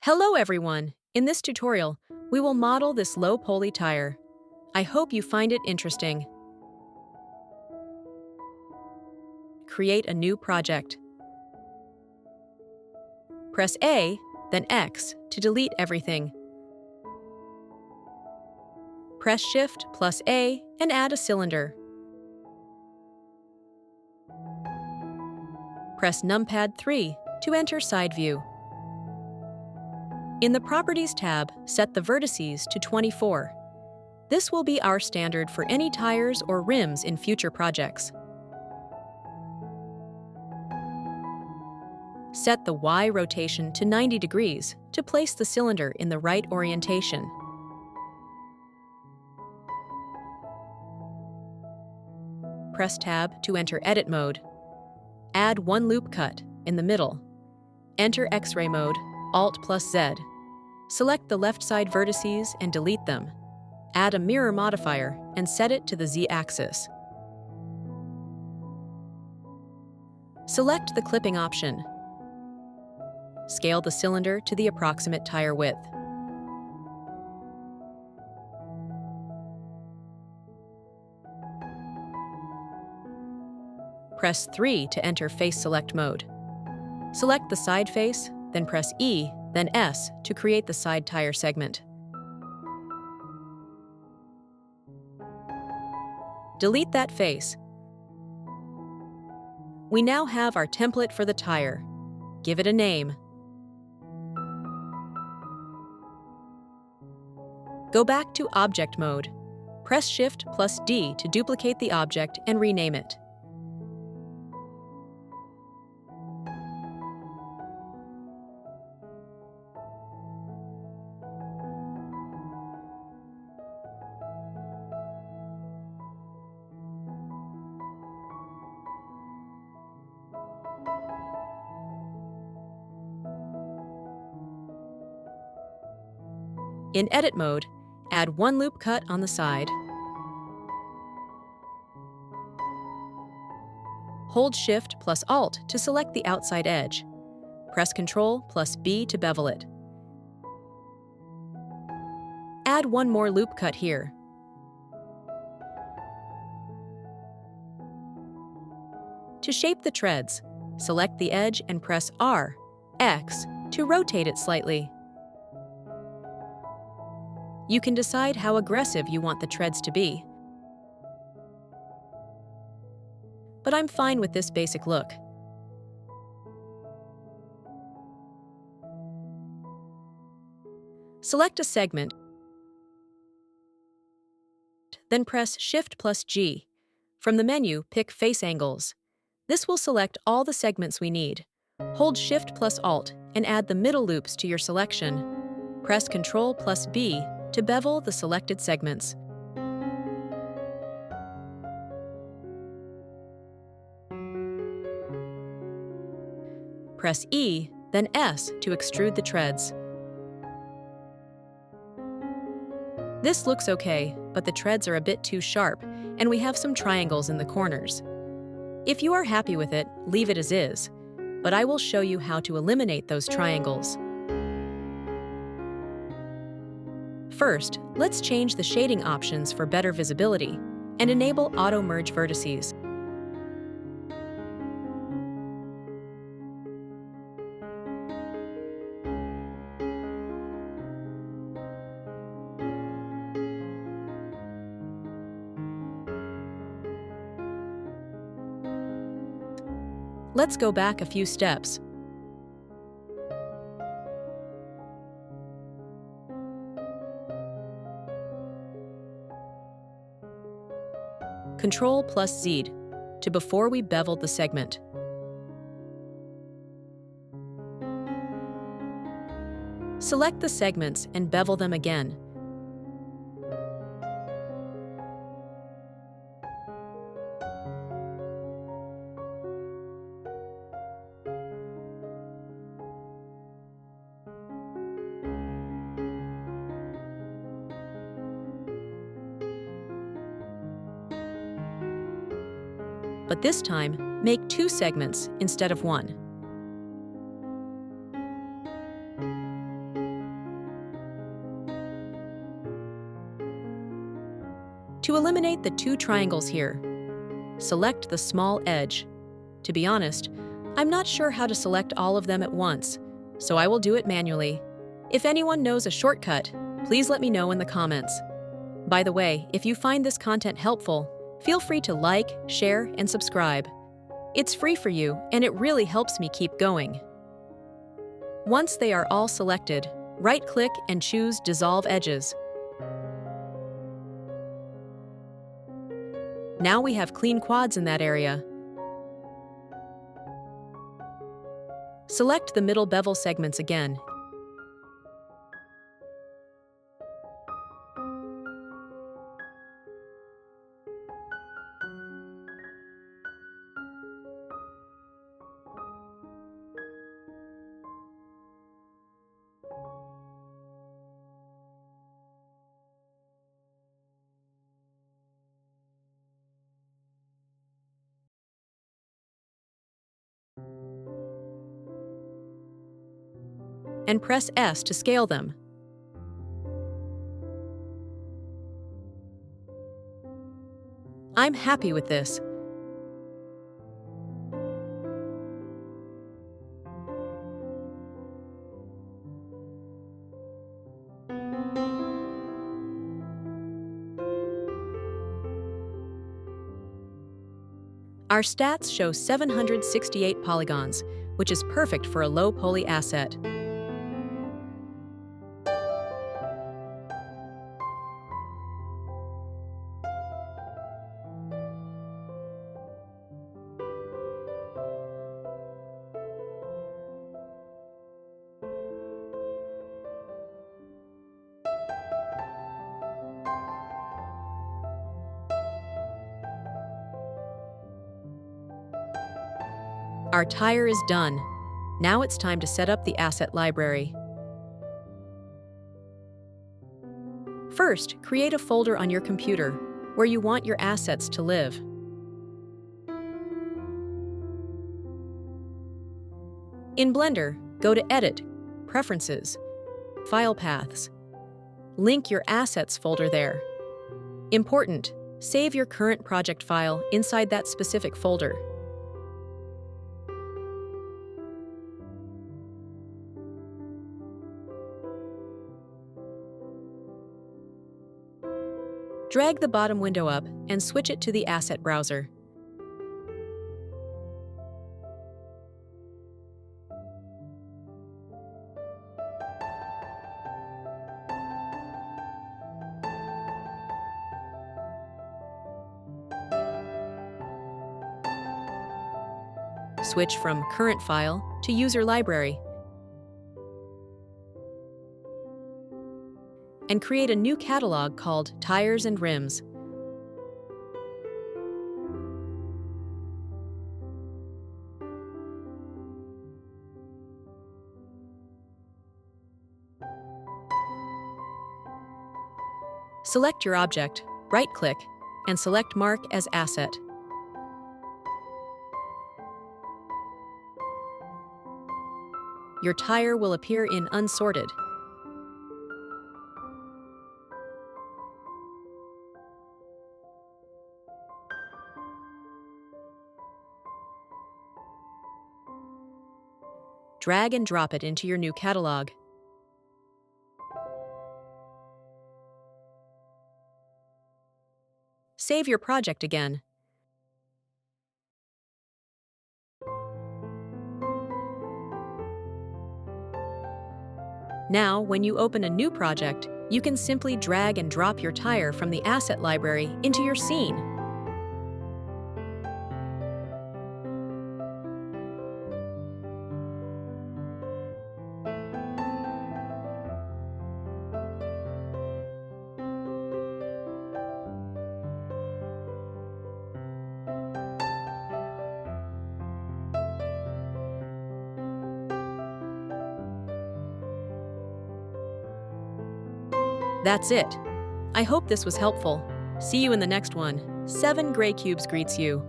Hello everyone! In this tutorial, we will model this low poly tire. I hope you find it interesting. Create a new project. Press A, then X to delete everything. Press Shift plus A and add a cylinder. Press numpad 3 to enter side view. In the Properties tab, set the vertices to 24. This will be our standard for any tires or rims in future projects. Set the Y rotation to 90 degrees to place the cylinder in the right orientation. Press Tab to enter Edit mode. Add one loop cut in the middle. Enter X-ray mode, Alt plus Z. Select the left side vertices and delete them. Add a mirror modifier and set it to the Z-axis. Select the clipping option. Scale the cylinder to the approximate tire width. Press 3 to enter face select mode. Select the side face, then press E, then S to create the side tire segment. Delete that face. We now have our template for the tire. Give it a name. Go back to Object mode. Press Shift plus D to duplicate the object and rename it. In Edit mode, add one loop cut on the side. Hold Shift plus Alt to select the outside edge. Press Ctrl plus B to bevel it. Add one more loop cut here. To shape the treads, select the edge and press R, X to rotate it slightly. You can decide how aggressive you want the treads to be. But I'm fine with this basic look. Select a segment, then press Shift plus G. From the menu, pick Face Angles. This will select all the segments we need. Hold Shift plus Alt and add the middle loops to your selection. Press Ctrl plus B to bevel the selected segments. Press E, then S to extrude the treads. This looks okay, but the treads are a bit too sharp, and we have some triangles in the corners. If you are happy with it, leave it as is, but I will show you how to eliminate those triangles. First, let's change the shading options for better visibility and enable Auto Merge Vertices. Let's go back a few steps. Ctrl plus Z to before we beveled the segment. Select the segments and bevel them again. But this time, make two segments instead of one. To eliminate the two triangles here, select the small edge. To be honest, I'm not sure how to select all of them at once, so I will do it manually. If anyone knows a shortcut, please let me know in the comments. By the way, if you find this content helpful, feel free to like, share, and subscribe. It's free for you, and it really helps me keep going. Once they are all selected, right-click and choose Dissolve Edges. Now we have clean quads in that area. Select the middle bevel segments again. And press S to scale them. I'm happy with this. Our stats show 768 polygons, which is perfect for a low poly asset. Our tire is done. Now it's time to set up the asset library. First, create a folder on your computer where you want your assets to live. In Blender, go to Edit, Preferences, File Paths. Link your Assets folder there. Important, save your current project file inside that specific folder. Drag the bottom window up and switch it to the Asset Browser. Switch from Current File to User Library. And create a new catalog called Tires and Rims. Select your object, right-click, and select Mark as Asset. Your tire will appear in Unsorted. Drag and drop it into your new catalog. Save your project again. Now, when you open a new project, you can simply drag and drop your tire from the asset library into your scene. That's it. I hope this was helpful. See you in the next one. 7 Gray Cubes greets you.